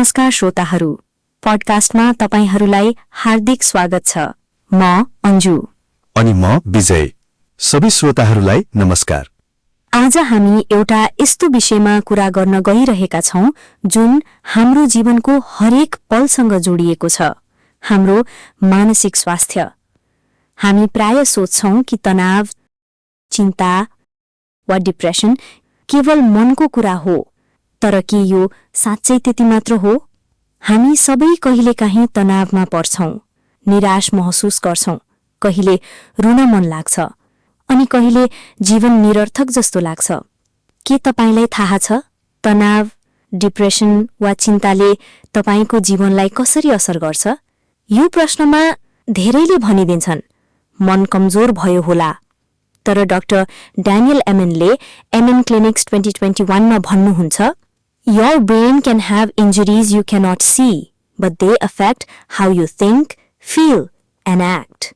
नमस्कार श्रोताहरू, पडकास्टमा तपाईहरूलाई हार्दिक स्वागत छ। म अन्जु अनि म विजय। सबै श्रोताहरूलाई नमस्कार। आज हामी एउटा यस्तो विषयमा कुरा गर्न गइरहेका छौं जुन हाम्रो जीवनको हरेक पलसँग जोडिएको छ, हाम्रो मानसिक स्वास्थ्य। हामी प्राय सोच्छौं कि तनाव, चिन्ता वा डिप्रेसन केवल मनको कुरा हो, तर के यो साँच्चै त्यति मात्र हो? हामी सबै कहिलेकाहीँ तनावमा पर्छौं, निराश महसुस गर्छौं, कहिले रुन मन लाग्छ अनि कहिले जीवन निरर्थक जस्तो लाग्छ। के तपाईलाई थाहा छ तनाव, डिप्रेसन वा चिन्ताले तपाईको जीवनलाई कसरी असर गर्छ? यो प्रश्नमा धेरैले भनिदिन्छन् मन कमजोर भयो होला, तर डाक्टर ड्यानियल एमेनले एमेन क्लिनिक्स 2021 मा भन्नुहुन्छ, Your brain can have injuries you cannot see, but they affect how you think, feel and act.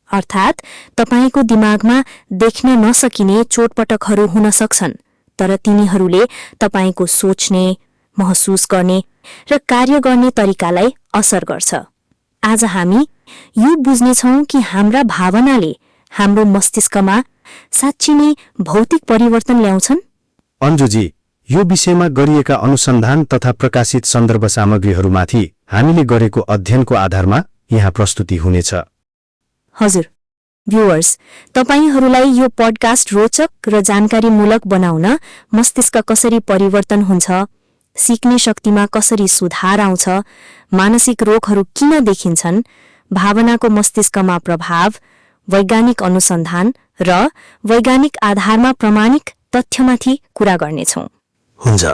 अर्थात तपाईको दिमागमा देख्न नसकिने चोटपटकहरू हुन सक्छन्, तर तिनीहरूले तपाईको सोच्ने, महसुस गर्ने र कार्य गर्ने तरिकालाई असर गर्छ। आज हामी यो बुझ्नेछौं कि हाम्रा भावनाले हाम्रो मस्तिष्कमा साँच्चै नै भौतिक परिवर्तन ल्याउँछन्। अन्जुजी, यो विषयमा गरिएका अनुसन्धान तथा प्रकाशित सन्दर्भ सामग्रीहरूमाथि हामीले गरेको अध्ययनको आधारमा यहाँ प्रस्तुति हुनेछ। हजुर, भ्युअर्स, तपाईहरूलाई यो पडकास्ट रोचक र जानकारीमूलक बनाउन मस्तिष्क कसरी परिवर्तन हुन्छ, सिक्ने शक्तिमा कसरी सुधार आउँछ, मानसिक रोगहरू किन देखिन्छन्, भावनाको मस्तिष्कमा प्रभाव, वैज्ञानिक अनुसन्धान र वैज्ञानिक आधारमा प्रमाणिक तथ्यमाथि कुरा गर्नेछौं। हुन्छ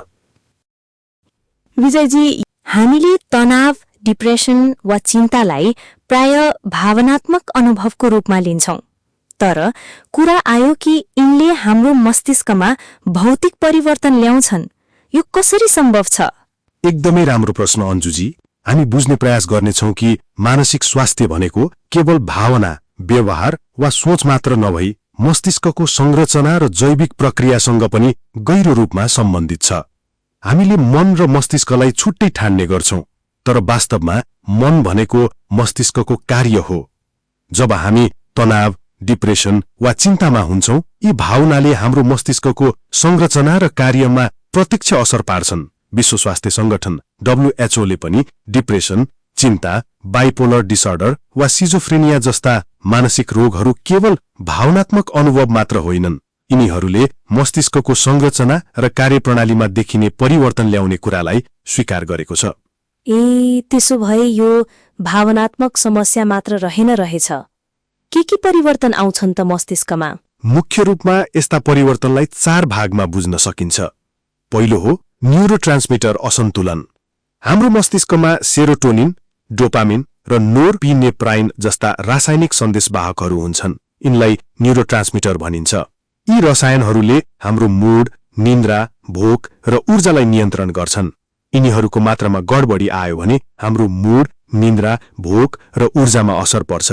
विजयजी, हामीले तनाव, डिप्रेसन वा चिन्तालाई प्राय भावनात्मक अनुभवको रूपमा लिन्छौं, तर कुरा आयो कि यिनले हाम्रो मस्तिष्कमा भौतिक परिवर्तन ल्याउँछन्। यो कसरी सम्भव छ? एकदमै राम्रो प्रश्न अन्जुजी। हामी बुझ्ने प्रयास गर्नेछौं कि मानसिक स्वास्थ्य भनेको केवल भावना, व्यवहार वा सोच मात्र नभई मस्तिष्कको संरचना र जैविक प्रक्रियासँग पनि गहिरो रूपमा सम्बन्धित छ। हामीले मन र मस्तिष्कलाई छुट्टै ठान्ने गर्छौं, तर वास्तवमा मन भनेको मस्तिष्कको कार्य हो। जब हामी तनाव, डिप्रेसन वा चिन्तामा हुन्छौं, यी भावनाले हाम्रो मस्तिष्कको संरचना र कार्यमा प्रत्यक्ष असर पार्छन्। विश्व स्वास्थ्य संगठन WHO ले पनि डिप्रेसन, चिन्ता, बाइपोलर डिसअर्डर वा सिजोफ्रेनिया जस्ता मानसिक रोगहरू केवल भावनात्मक अनुभव मात्र होइनन्, यिनीहरूले मस्तिष्कको संरचना र कार्यप्रणालीमा देखिने परिवर्तन ल्याउने कुरालाई स्वीकार गरेको छ। त्यसो भए यो भावनात्मक समस्या मात्र रहेछ। के परिवर्तन आउँछन् त मस्तिष्कमा? मुख्य रूपमा यस्ता परिवर्तनलाई 4 भागमा बुझ्न सकिन्छ। पहिलो हो न्यूरोट्रान्समिटर असन्तुलन। हाम्रो मस्तिष्कमा सेरोटोनिन, डोपामिन र नोरपिनेफ्राइन जस्ता रासायनिक सन्देशवाहकहरू हुन्छन्। यिनलाई न्यूरोट्रान्समिटर भनिन्छ। यी रसायनहरूले हाम्रो मूड, निन्द्रा, भोक र ऊर्जालाई नियन्त्रण गर्छन्। यिनीहरूको मात्रामा गडबडी आयो भने हाम्रो मूड, निन्द्रा, भोक र ऊर्जामा असर पर्छ।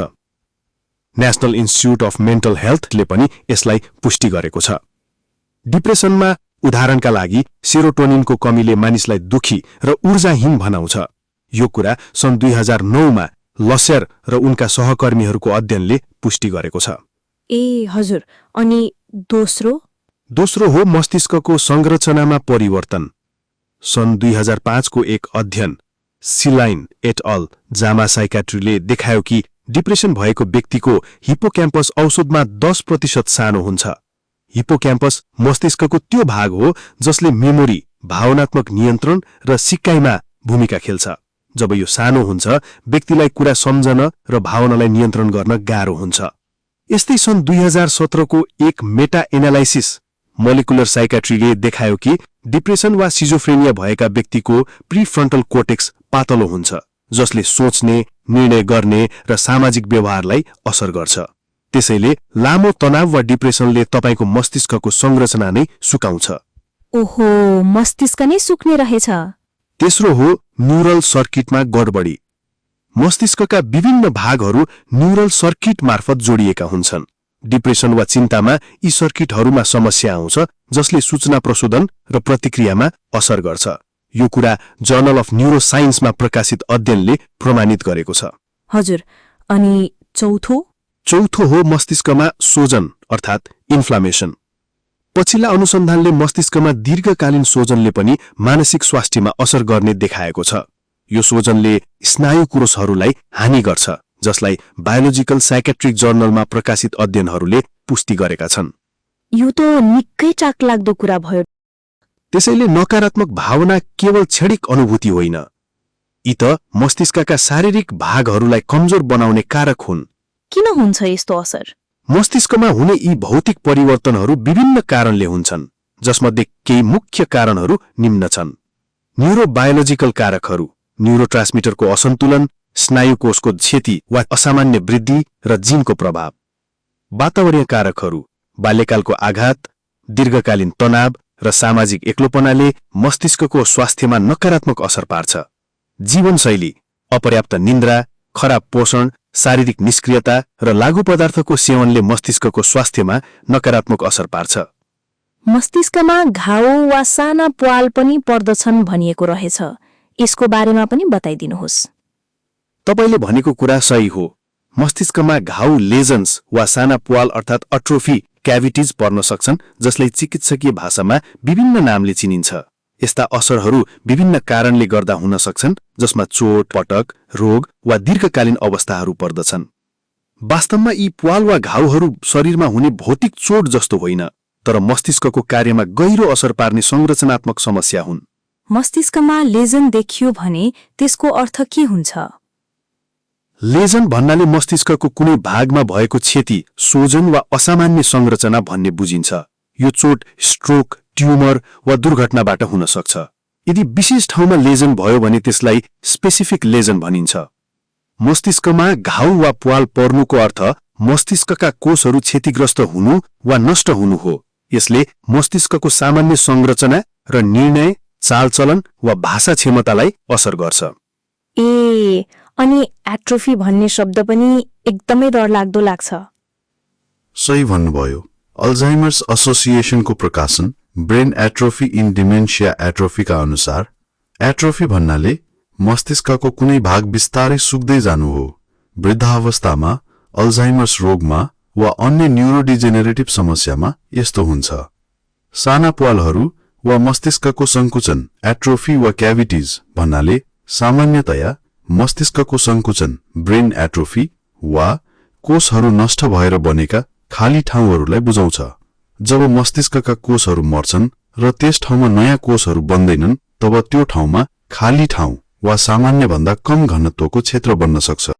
नेशनल इन्स्टिच्युट अफ मेन्टल हेल्थले पनि यसलाई पुष्टि गरेको छ। डिप्रेसनमा उदाहरणका लागि सेरोटोनिनको कमीले मानिसलाई दुखी र ऊर्जाहीन बनाउँछ। यो कुरा सन् 2009 मा लसेर र उनका सहकर्मीहरूको अध्ययनले पुष्टि गरेको छ। हजुर, अनि दोस्रो हो मस्तिष्कको संरचनामा परिवर्तन। सन् 2005 को एक अध्ययन सिलाइन एट अल जामा साइकाट्रीले देखायो कि डिप्रेसन भएको व्यक्तिको हिप्पोक्याम्पस औसतमा 10% सानो हुन्छ। हिप्पोक्याम्पस मस्तिष्कको त्यो भाग हो जसले मेमोरी, भावनात्मक नियन्त्रण र सिकाइमा भूमिका खेल्छ। जब यो सानो हुन्छ, व्यक्तिलाई कुरा सम्झन र भावनालाई नियन्त्रण गर्न गाह्रो हुन्छ। यस्तै सन् 2017 को एक मेटा एनालाइसिस मोलिकुलर साइकाट्रीले देखायो कि डिप्रेसन वा सिजोफ्रेनिया भएका व्यक्तिको प्रिफ्रन्टल कोर्टेक्स पातलो हुन्छ, जसले सोच्ने, निर्णय गर्ने र सामाजिक व्यवहारलाई असर गर्छ। त्यसैले लामो तनाव वा डिप्रेसनले तपाईको मस्तिष्कको संरचना नै सुकाउँछ। ओहो, मस्तिष्क नै सुक्ने रहेछ। तेस्रो हो न्यूरल सर्किटमा गडबडी। मस्तिष्कका विभिन्न भागहरू न्यूरल सर्किट मार्फत जोडिएका हुन्छन्। डिप्रेसन वा चिन्तामा यी सर्किटहरूमा समस्या आउँछ, जसले सूचना प्रशोधन र प्रतिक्रियामा असर गर्छ। यो कुरा जर्नल अफ न्यूरोसाइन्समा प्रकाशित अध्ययनले प्रमाणित गरेको छ। हजुर, अनि चौथो हो मस्तिष्कमा सोजन अर्थात् इन्फ्लामेसन। पछिल्ला अनुसन्धानले मस्तिष्कमा दीर्घकालीन सोजनले पनि मानसिक स्वास्थ्यमा असर गर्ने देखाएको छ। यो सोजनले स्नायु कोषहरूलाई हानि गर्छ, जसलाई बायोलोजिकल साइकेट्रिक जर्नलमा प्रकाशित अध्ययनहरूले पुष्टि गरेका छन्। यो त निकै चाखलाग्दो कुरा भयो। त्यसैले नकारात्मक भावना केवल क्षणिक अनुभूति होइन, यी त मस्तिष्कका शारीरिक भागहरूलाई कमजोर बनाउने कारक हुन्। किन हुन्छ यस्तो असर? मस्तिष्कमा हुने यी भौतिक परिवर्तनहरू विभिन्न कारणले हुन्छन्, जसमध्ये केही मुख्य कारणहरू निम्न छन्। न्यूरोबायोलोजिकल कारकहरू, न्यूरोट्रान्समिटरको असन्तुलन, स्नायु कोषको क्षति वा असामान्य वृद्धि र जीनको प्रभाव। वातावरणीय कारकहरू, बाल्यकालको आघात, दीर्घकालीन तनाव र सामाजिक एक्लोपनाले मस्तिष्कको स्वास्थ्यमा नकारात्मक असर पार्छ। जीवनशैली, अपर्याप्त निन्द्रा, खराब पोषण, शारीरिक निष्क्रियता र लागू पदार्थको सेवनले मस्तिष्कको स्वास्थ्यमा नकारात्मक असर पार्छ। मस्तिष्कमा घाउ वा साना प्वाल पनि पर्दछन् भनिएको रहेछ, यसको बारेमा पनि बताइदिनुहोस्। तपाईले भनेको कुरा सही हो। मस्तिष्कमा घाउ, लेजन्स वा साना प्वाल अर्थात् अट्रोफी क्याभिटिज पर्न सक्छन्, जसलाई चिकित्सकीय भाषामा विभिन्न नामले चिनिन्छ। यस्ता असरहरू विभिन्न कारणले गर्दा हुन सक्छन्, जसमा चोट, पटक, रोग वा दीर्घकालीन अवस्थाहरू पर्दछन्। वास्तवमा यी प्वाल वा घाउहरू शरीरमा हुने भौतिक चोट जस्तो होइन, तर मस्तिष्कको कार्यमा गहिरो असर पार्ने संरचनात्मक समस्या हुन्। मस्तिष्कमा लेजन देखियो भने त्यसको अर्थ के हुन्छ? लेजन भन्नाले मस्तिष्कको कुनै भागमा भएको क्षति, सोजन वा असामान्य संरचना भन्ने बुझिन्छ। यो चोट, स्ट्रोक, ट्युमर वा दुर्घटनाबाट हुन सक्छ। यदि विशेष ठाउँमा लेजन भयो भने त्यसलाई स्पेसिफिक लेजन भनिन्छ। मस्तिष्कमा घाउ वा प्वाल पर्नुको अर्थ मस्तिष्कका कोषहरू क्षतिग्रस्त हुनु वा नष्ट हुनु हो। यसले मस्तिष्कको सामान्य संरचना र निर्णय, चालचलन वा भाषा क्षमतालाई असर गर्छ। अनि एट्रोफी भन्ने शब्द पनि एकदमै डरलाग्दो लाग्छ। सही भन्नुभयो। अल्जाइमर्स एसोसिएसनको प्रकाशन ब्रेन एट्रोफी इन डिमेन्सिया एट्रोफीका अनुसार एट्रोफी भन्नाले मस्तिष्कको कुनै भाग बिस्तारै सुक्दै जानु हो। वृद्धावस्थामा, अल्जाइमर्स रोगमा वा अन्य न्यूरोडिजेनेरेटिभ समस्यामा यस्तो हुन्छ। साना प्वालहरू वा मस्तिष्कको संकुचन एट्रोफी वा क्याभिटिज भन्नाले सामान्यतया मस्तिष्कको संकुचन ब्रेन एट्रोफी वा कोषहरू नष्ट भएर बनेका खाली ठाउँहरूलाई बुझाउँछ। जब मस्तिष्कका कोषहरू मर्छन् र त्यस ठाउँमा नयाँ कोषहरू बन्दैनन्, तब त्यो ठाउँमा खाली ठाउँ वा सामान्य भन्दा कम घनत्वको क्षेत्र बन्न सक्छ।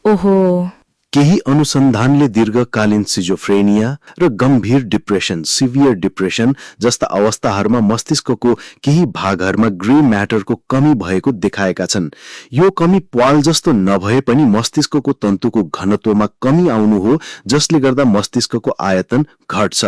ओहो, केही अनुसन्धानले दीर्घकालीन सिजोफ्रेनिया र गम्भीर डिप्रेसन, सिभियर डिप्रेसन जस्ता अवस्थाहरूमा मस्तिष्कको केही भागहरूमा ग्रे म्याटरको कमी भएको देखाएका छन्। यो कमी प्वाल जस्तो नभए पनि मस्तिष्कको तन्तुको घनत्वमा कमी आउनु हो, जसले गर्दा मस्तिष्कको आयतन घट्छ।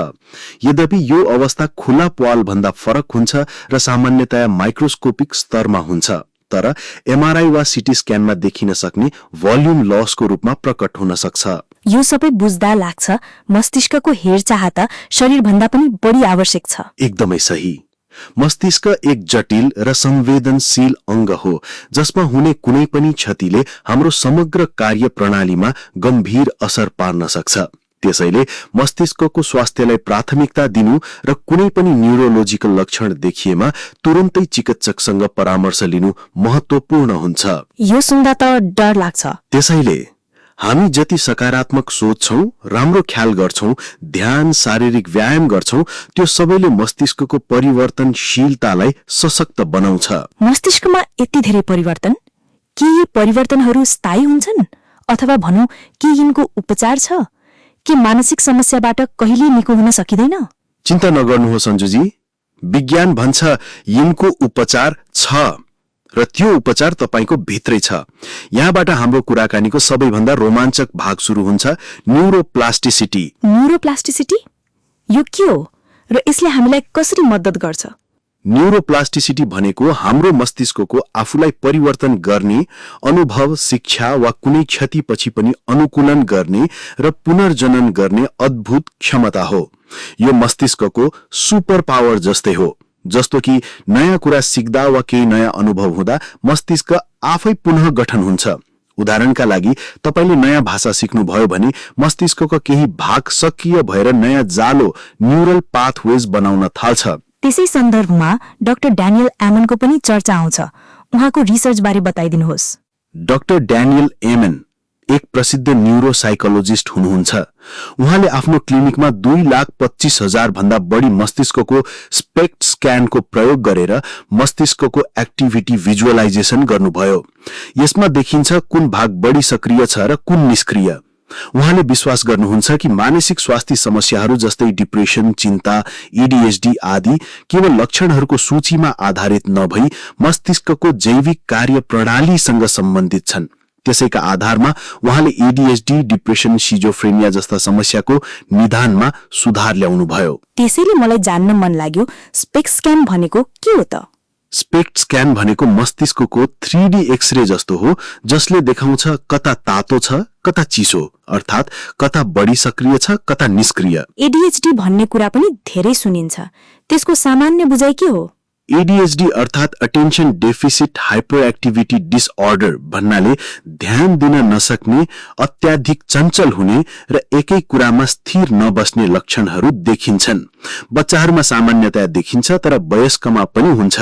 यद्यपि यो अवस्था खुला प्वाल भन्दा फरक हुन्छ र सामान्यतया माइक्रोस्कोपिक स्तरमा हुन्छ, तर एमआरआई वा सिटी स्क्यानमा देखिन सक्ने भोल्युम लसको रूपमा प्रकट हुन सक्छ। यो सबै बुझ्दा लाग्छ मस्तिष्कको हेरचाह त शरीरभन्दा पनि बढी आवश्यक छ। एकदमै सही। मस्तिष्क एक जटिल र संवेदनशील अंग हो, जसमा हुने कुनै पनि क्षतिले हाम्रो समग्र कार्य प्रणालीमा गम्भीर असर पार्न सक्छ। त्यसैले मस्तिष्कको स्वास्थ्यलाई प्राथमिकता दिनु र कुनै पनि न्यूरोलोजिकल लक्षण देखिएमा तुरन्तै चिकित्सकसँग परामर्श लिनु महत्त्वपूर्ण हुन्छ। यो सुन्दा त डर लाग्छ। त्यसैले हामी जति सकारात्मक सोच्छौं, राम्रो ख्याल गर्छौं, ध्यान, शारीरिक व्यायाम गर्छौं, त्यो सबैले मस्तिष्कको परिवर्तनशीलतालाई सशक्त बनाउँछ। मस्तिष्कमा यति धेरै परिवर्तन, के यी परिवर्तनहरू स्थायी हुन्छन् अथवा भनौं के यिनको उपचार छ? के मानसिक समस्याबाट कहिले निको हुन सकिँदैन? चिन्ता नगर्नुहोस् सञ्जुजी, विज्ञान भन्छ यिनको उपचार छ र त्यो उपचार तपाईको भित्रै छ। यहाँबाट हाम्रो कुराकानीको सबैभन्दा रोमाञ्चक भाग सुरु हुन्छ, न्यूरोप्लास्टिसिटी। न्यूरोप्लास्टिसिटी यो के हो र यसले हामीलाई कसरी मद्दत गर्छ? न्यूरोप्लास्टिसिटी भनेको हाम्रो मस्तिष्कको आफूलाई परिवर्तन गर्ने, अनुभव, शिक्षा वा कुनै क्षतिपछि पनि अनुकूलन गर्ने र पुनर्जनन गर्ने अद्भुत क्षमता हो। यो मस्तिष्कको सुपर पावर जस्तै हो। जस्तो कि नयाँ कुरा सिक्दा वा केही नयाँ अनुभव हुँदा मस्तिष्क आफै पुनः गठन हुन्छ। उदाहरणका लागि तपाईले नयाँ भाषा सिक्नुभयो भने मस्तिष्कको केही भाग सक्रिय भएर नयाँ जालो न्यूरल पाथवेज बनाउन थाल्छ। त्यसै सन्दर्भमा डाक्टर ड्यानियल एमनको पनि चर्चा आउँछ। उहाँको रिसर्चबारे बताइदिनुहोस्। डाक्टर ड्यानियल एमन एक प्रसिद्ध न्यूरोसाइकोलोजिस्ट हुनुहुन्छ। उहाँले आफ्नो क्लिनिकमा 2,25,000 भन्दा बढी मस्तिष्कको स्पेक्ट स्क्यानको प्रयोग गरेर मस्तिष्कको एक्टिभिटी भिजुअलाइजेसन गर्नुभयो। यसमा देखिन्छ कुन भाग बढी सक्रिय छ र कुन निष्क्रिय। उहाँले विश्वास गर्नुहुन्छ कि मानसिक स्वास्थ्य समस्याहरू जस्तै डिप्रेसन, चिन्ता, एडीएचडी आदि केवल लक्षणहरूको सूचीमा आधारित नभई मस्तिष्कको जैविक कार्य प्रणालीसँग सम्बन्धित छन्। त्यसैका आधारमा उहाँले एडीएचडी, डिप्रेसन, सिजोफ्रेनिया जस्ता समस्याको निदानमा सुधार ल्याउनुभयो। त्यसैले मलाई जान्न मन लाग्यो, स्पेक्ट स्क्यान भनेको के हो त? स्पेक्ट स्क्यान भनेको मस्तिष्कको 3D एक्सरे जस्तो हो, जसले देखाउँछ कता तातो छ कता चिसो, अर्थात् कता बढी सक्रिय छ कता निष्क्रिय। एडीएचडी भन्ने कुरा पनि धेरै सुनिन्छ। त्यसको सामान्य बुझाइ के हो? एडीएचडी अर्थात् attention deficit hyper activity disorder भन्नाले ध्यान दिन नसक्ने, अत्याधिक चञ्चल हुने र एकै कुरामा स्थिर नबस्ने लक्षणहरू देखिन्छन्। बच्चाहरूमा सामान्यतया देखिन्छ तर वयस्कमा पनि हुन्छ।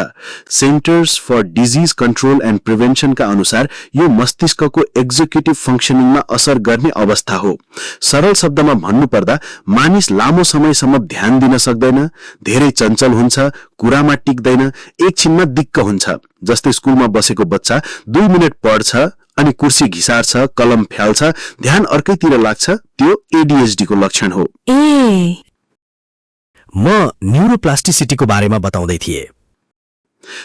Centers for disease control and प्रिभेन्सनका अनुसार यो मस्तिष्कको एक्जिक्युटिभ फंक्सनिङमा असर गर्ने अवस्था हो। सरल शब्दमा भन्नुपर्दा मानिस लामो समयसम्म ध्यान दिन सक्दैन, धेरै चञ्चल हुन्छ, कुरामा टिक्दैन, एकछिनमा दिक्क हुन्छ। जस्तै स्कुलमा बसेको बच्चा 2 मिनट पढ्छ अनि कुर्सी घिसार्छ, कलम फ्याल्छ, ध्यान अर्कैतिर लाग्छ, त्यो एडीएचडी को लक्षण हो। म न्यूरोप्लास्टिसिटीको बारेमा बताउँदै थिए।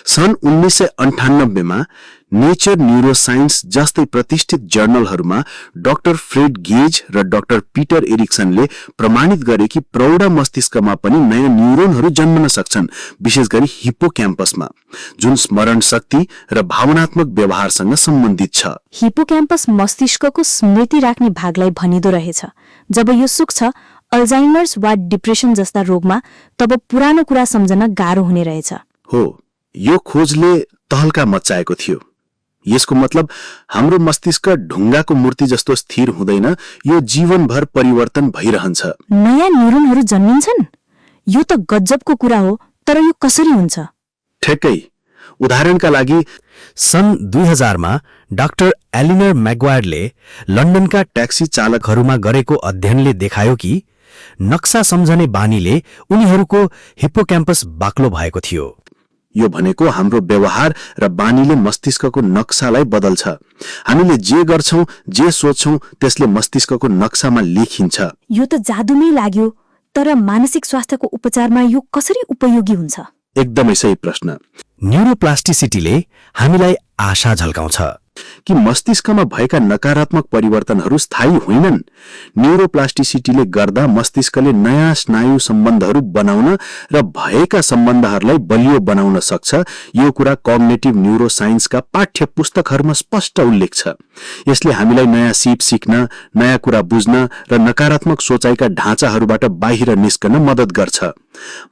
सन् 1998 मा नेचर न्यूरोसाइन्स जस्तै प्रतिष्ठित जर्नलहरूमा डाक्टर फ्रेड गेज र डाक्टर पीटर एरिक्सनले प्रमाणित गरे कि प्रौढ मस्तिष्कमा पनि नयाँ न्यूरोनहरू जन्मन सक्छन्, विशेष गरी हिप्पोक्याम्पसमा, जुन स्मरण शक्ति र भावनात्मक व्यवहारसँग सम्बन्धित छ। हिप्पोक्याम्पस मस्तिष्कको स्मृति राख्ने भागलाई भनिदो रहेछ। जब यो सुक्छ, अल्जाइमर्स वा डिप्रेसन जस्ता रोगमा, तब पुरानो कुरा सम्झन गाह्रो हुने रहेछ। हो, यो खोजले तहल्का मच्चाएको थियो। यसको मतलब हाम्रो मस्तिष्क ढुङ्गाको मूर्ति जस्तो स्थिर हुँदैन, यो जीवनभर परिवर्तन भइरहन्छ। नयाँ न्यूरोनहरू जन्मिन्छन्? यो त गजबको कुरा हो, तर यो कसरी हुन्छ? ठेक्कै। उदाहरणका लागि सन् 2000 मा डाक्टर एलिनर मैग्वायरले लन्डनका ट्याक्सी चालकहरूमा गरेको अध्ययनले देखायो कि नक्सा सम्झने बानीले उनीहरूको हिप्पोक्याम्पस बाक्लो भएको थियो। यो भनेको हाम्रो व्यवहार र बानीले मस्तिष्कको नक्सालाई बदल्छ। हामीले जे गर्छौं, जे सोच्छौं, त्यसले मस्तिष्कको नक्सामा लेखिन्छ। यो त जादुमै लाग्यो, तर मानसिक स्वास्थ्यको उपचारमा यो कसरी उपयोगी हुन्छ? एकदमै सही प्रश्न। न्यूरोप्लास्टिसिटीले हामीलाई आशा झल्काउँछ कि मस्तिष्कमा भएका नकारात्मक परिवर्तनहरू स्थायी होइनन्। न्यूरोप्लास्टिसिटीले गर्दा मस्तिष्कले नयाँ स्नायु सम्बन्धहरू बनाउन र भएका सम्बन्धहरूलाई बलियो बनाउन सक्छ। यो कुरा कग्निटिभ न्यूरोसाइन्सका पाठ्य पुस्तकहरूमा स्पष्ट उल्लेख छ। यसले हामीलाई नयाँ सिप सिक्न, नयाँ कुरा बुझ्न र नकारात्मक सोचाइका ढाँचाहरूबाट बाहिर निस्कन मद्दत गर्छ।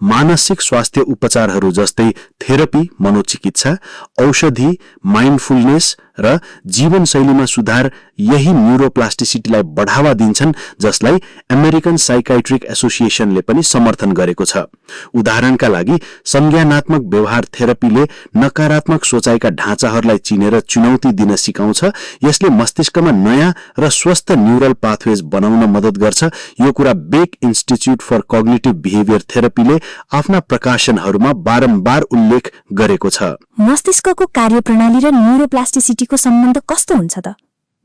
मानसिक स्वास्थ्य उपचारहरू जस्तै थेरपी, मनोचिकित्सा, औषधि, माइन्डफुलनेस र जीवनशैलीमा सुधार यही न्यूरोप्लास्टिसिटीलाई बढावा दिन्छन्, जसलाई अमेरिकन साइकाइट्रिक एसोसिएसनले पनि समर्थन गरेको छ। उदाहरणका लागि संज्ञानात्मक व्यवहार थेरपीले नकारात्मक सोचाइका ढाँचाहरूलाई चिनेर चुनौती दिन सिकाउँछ। यसले मस्तिष्कमा नयाँ र स्वस्थ न्यूरल पाथवेज बनाउन मद्दत गर्छ। यो कुरा Beck Institute for cognitive behaviour थेरपीले आफ्ना प्रकाशनहरूमा बारम्बार उल्लेख गरेको छ। मस्तिष्कको कार्यप्रणाली र न्यूरोप्लास्टिसिटीको सम्बन्ध कस्तो हुन्छ त?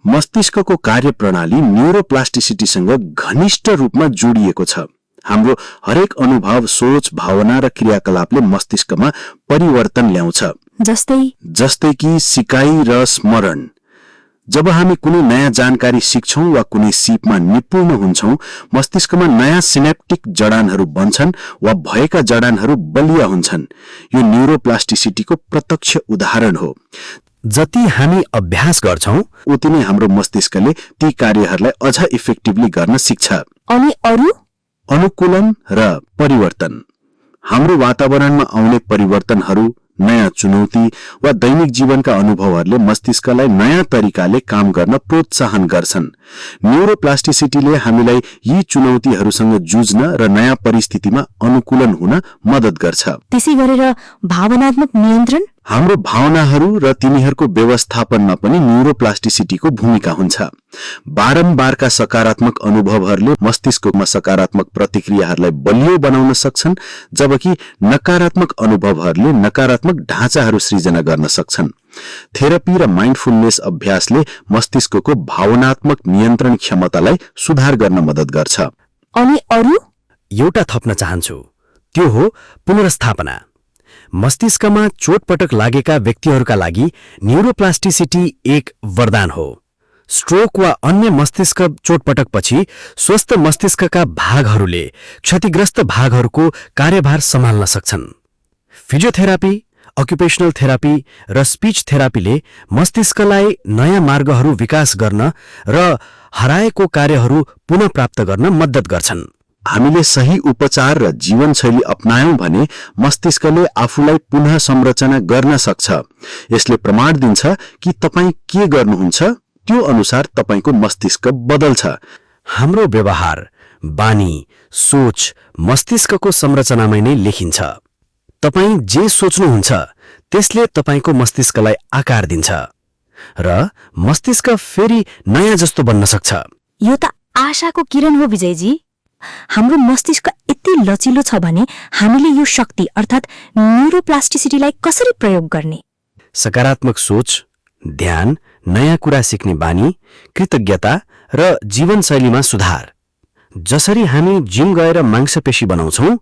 मस्तिष्कको कार्यप्रणाली न्यूरोप्लास्टिसिटीसँग घनिष्ठ रूपमा जोडिएको छ। हाम्रो हरेक अनुभव, सोच, भावना र क्रियाकलापले मस्तिष्कमा परिवर्तन ल्याउँछ। जस्तै कि सिकाइ र स्मरण। जब हामी कुनै नयाँ जानकारी सिक्छौं वा कुनै सिपमा निपुण हुन्छौं, मस्तिष्कमा नयाँ सिनेप्टिक जडानहरू बन्छन् वा भएका जडानहरू बलिया हुन्छन्। यो न्यूरोप्लास्टिसिटीको प्रत्यक्ष उदाहरण हो। जति हामी अभ्यास गर्छौं, उति नै हाम्रो मस्तिष्कले ती कार्यहरूलाई अझ इफेक्टिभली गर्न सिक्छ। अनि अरु अनुकूलन र परिवर्तन। हाम्रो वातावरणमा आउने परिवर्तनहरू, नयाँ चुनौती वा दैनिक जीवनका अनुभवहरूले मस्तिष्कलाई नयाँ तरिकाले काम गर्न प्रोत्साहन गर्छन्। न्यूरोप्लास्टिसिटीले हामीलाई यी चुनौतीहरूसँग जुझ्न र नयाँ परिस्थितिमा अनुकूलन हुन मद्दत गर्छ। त्यसै गरेर भावनात्मक नियन्त्रण? हाम्रो भावनाहरू र तिनीहरूको व्यवस्थापनमा पनि न्यूरोप्लास्टिसिटीको भूमिका हुन्छ। बारम्बारका सकारात्मक अनुभवहरूले मस्तिष्कमा सकारात्मक प्रतिक्रियाहरूलाई बलियो बनाउन सक्छन्, जबकि नकारात्मक अनुभवहरूले नकारात्मक ढाँचाहरू सृजना गर्न सक्छन्। थेरापी र माइन्डफुलनेस अभ्यासले मस्तिष्कको भावनात्मक नियन्त्रण क्षमतालाई सुधार गर्न मद्दत गर्छ। अनि अरू? एउटा थप्न चाहन्छु, त्यो हो पुनर्स्थापना। मस्तिष्कमा चोटपटक लागेका व्यक्तिहरूका लागि न्यूरोप्लास्टिसिटी एक वरदान हो। स्ट्रोक वा अन्य मस्तिष्क चोटपटकपछि स्वस्थ मस्तिष्कका भागहरूले क्षतिग्रस्त भागहरूको कार्यभार सम्हाल्न सक्छन्। फिजियोथेरापी, अक्युपेशनल थेरापी र स्पीच थेरापीले मस्तिष्कलाई नयाँ मार्गहरू विकास गर्न र हराएको कार्यहरू पुनः प्राप्त गर्न मद्दत गर्छन्। हामीले सही उपचार र जीवनशैली अपनायौं भने मस्तिष्कले आफूलाई पुनः संरचना गर्न सक्छ। यसले प्रमाण दिन्छ कि तपाईँ के गर्नुहुन्छ त्यो अनुसार तपाईको मस्तिष्क बदल्छ। हाम्रो व्यवहार, बानी, सोच मस्तिष्कको संरचनामै नै लेखिन्छ। तपाईँ जे सोच्नुहुन्छ त्यसले तपाईको मस्तिष्कलाई आकार दिन्छ र मस्तिष्क फेरि नयाँ जस्तो बन्न सक्छ। यो त आशाको किरण हो विजयजी। हाम्रो मस्तिष्क यति लचिलो छ भने हामीले यो शक्ति अर्थात् न्यूरोप्लास्टिसिटीलाई कसरी प्रयोग गर्ने? सकारात्मक सोच, ध्यान, नयाँ कुरा सिक्ने बानी, कृतज्ञता र जीवनशैलीमा सुधार। जसरी हामी जिम गएर मांसपेशी बनाउँछौं,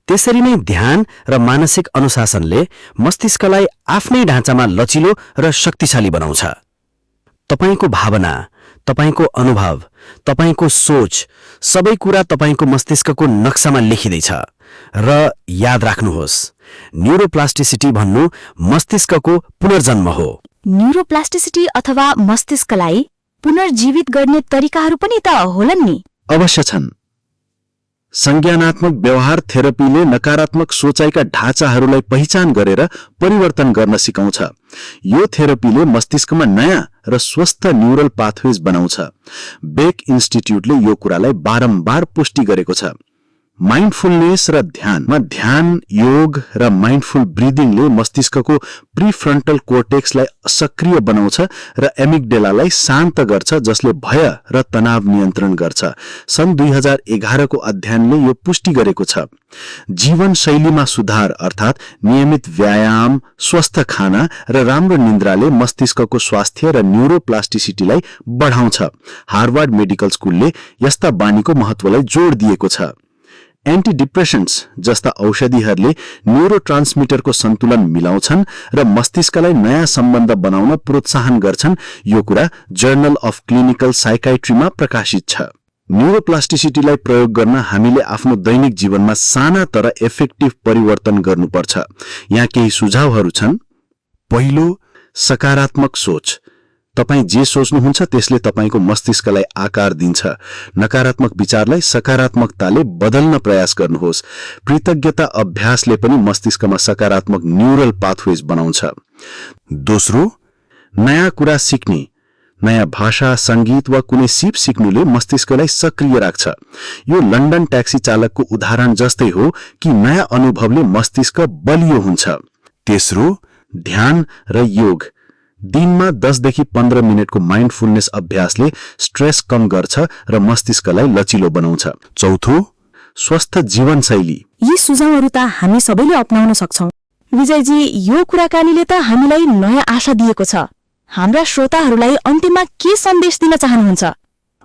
त्यसरी नै ध्यान र मानसिक अनुशासनले मस्तिष्कलाई आफ्नै ढाँचामा लचिलो र शक्तिशाली बनाउँछ। तपाईको भावना, तपाईको अनुभव, तपाईको सोच सबै कुरा तपाईको मस्तिष्कको नक्सामा लेखिँदैछ। र याद राख्नुहोस्, न्यूरोप्लास्टिसिटी भन्नु मस्तिष्कको पुनर्जन्म हो। न्यूरोप्लास्टिसिटी अथवा मस्तिष्कलाई पुनर्जीवित गर्ने तरिकाहरू पनि त होलान् नि? अवश्य छन्। संज्ञानात्मक व्यवहार थेरापीले नकारात्मक सोचाइका ढाँचाहरूलाई पहिचान गरेर परिवर्तन गर्न सिकाउँछ। यो थेरापीले मस्तिष्कमा नयाँ र स्वस्थ न्यूरल पाथवेज बनाउँछ। बेक इन्स्टिट्युटले यो कुरालाई बारम्बार पुष्टि गरेको छ। माइन्डफुलनेस र ध्यान, योग र माइन्डफुल ब्रिदिङले मस्तिष्कको प्रिफ्रन्टल कोर्टेक्सलाई सक्रिय बनाउँछ र एमिगडेलालाई शान्त गर्छ, जसले भय र तनाव नियन्त्रण गर्छ। सन् 2011 को अध्ययनले यो पुष्टि गरेको छ। जीवनशैलीमा सुधार अर्थात् नियमित व्यायाम, स्वस्थ खाना र राम्रो निन्द्राले मस्तिष्कको स्वास्थ्य र न्यूरोप्लास्टिसिटीलाई बढाउँछ। हार्वर्ड मेडिकल स्कुलले यस्ता बानीको महत्वलाई जोड दिएको छ। एन्टिडिप्रेसेन्ट्स जस्ता औषधिहरूले न्यूरोट्रान्समिटरको सन्तुलन मिलाउँछन् र मस्तिष्कलाई नयाँ सम्बन्ध बनाउन प्रोत्साहन गर्छन्। यो कुरा जर्नल अफ क्लिनिकल साइकाइट्रीमा प्रकाशित छ। न्यूरोप्लास्टिसिटीलाई प्रयोग गर्न हामीले आफ्नो दैनिक जीवनमा साना तर इफेक्टिभ परिवर्तन गर्नुपर्छ। यहाँ केही सुझावहरू छन्। पहिलो, सकारात्मक सोच। तपाई जे सोच्नुहुन्छ त्यसले तपाईको मस्तिष्कलाई आकार दिन्छ। नकारात्मक विचारलाई सकारात्मकताले बदल्न प्रयास गर्नुहोस्। कृतज्ञता अभ्यासले पनि मस्तिष्कमा सकारात्मक न्यूरल पाथवेज बनाउँछ। दोस्रो, नयाँ कुरा सिक्ने। नयाँ भाषा, संगीत वा कुनै सिप सिक्नुले मस्तिष्कलाई सक्रिय राख्छ। यो लन्डन ट्याक्सी चालकको उदाहरण जस्तै हो कि नयाँ अनुभवले मस्तिष्क बलियो हुन्छ। तेस्रो, ध्यान र योग। दिनमा 10 देखि 15 मिनटको माइन्डफुलनेस अभ्यासले स्ट्रेस कम गर्छ र मस्तिष्कलाई लचिलो बनाउँछ। चौथो, स्वस्थ जीवनशैली। यी सुझावहरू त हामी सबैले अपनाउन सक्छौं। विजयजी, यो कुराकानीले त हामीलाई नयाँ आशा दिएको छ। हाम्रा श्रोताहरूलाई अन्त्यमा के सन्देश दिन चाहनुहुन्छ?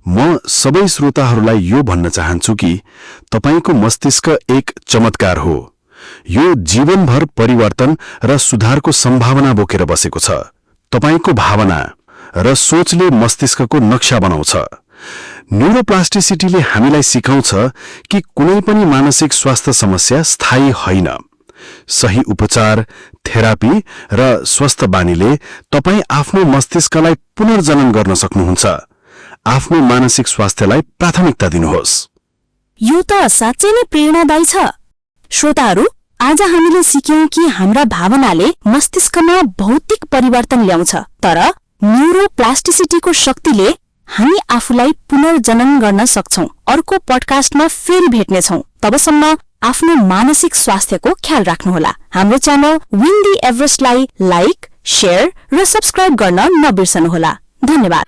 म सबै श्रोताहरूलाई यो भन्न चाहन्छु कि तपाईको मस्तिष्क एक चमत्कार हो। यो जीवनभर परिवर्तन र सुधारको सम्भावना बोकेर बसेको छ। तपाईको भावना र सोचले मस्तिष्कको नक्सा बनाउँछ। न्यूरोप्लास्टिसिटीले हामीलाई सिकाउँछ कि कुनै पनि मानसिक स्वास्थ्य समस्या स्थायी होइन। सही उपचार, थेरापी र स्वस्थ बानीले तपाई आफ्नो मस्तिष्कलाई पुनर्जनन गर्न सक्नुहुन्छ। आफ्नो मानसिक स्वास्थ्यलाई प्राथमिकता दिनुहोस्। यो त साँच्चै नै प्रेरणादायी छ। श्रोताहरू, आज हामीले सिक्यौं कि हाम्रा भावनाले मस्तिष्कमा भौतिक परिवर्तन ल्याउँछ, तर न्यूरोप्लास्टिसिटीको शक्तिले हामी आफूलाई पुनर्जनन गर्न सक्छौं। अर्को पडकास्टमा फेरि भेट्नेछौं। तबसम्म आफ्नो मानसिक स्वास्थ्यको ख्याल राख्नुहोला। हाम्रो च्यानल विन द एभरेस्टलाई लाइक, शेयर र सब्स्क्राइब गर्न नबिर्सनुहोला। धन्यवाद।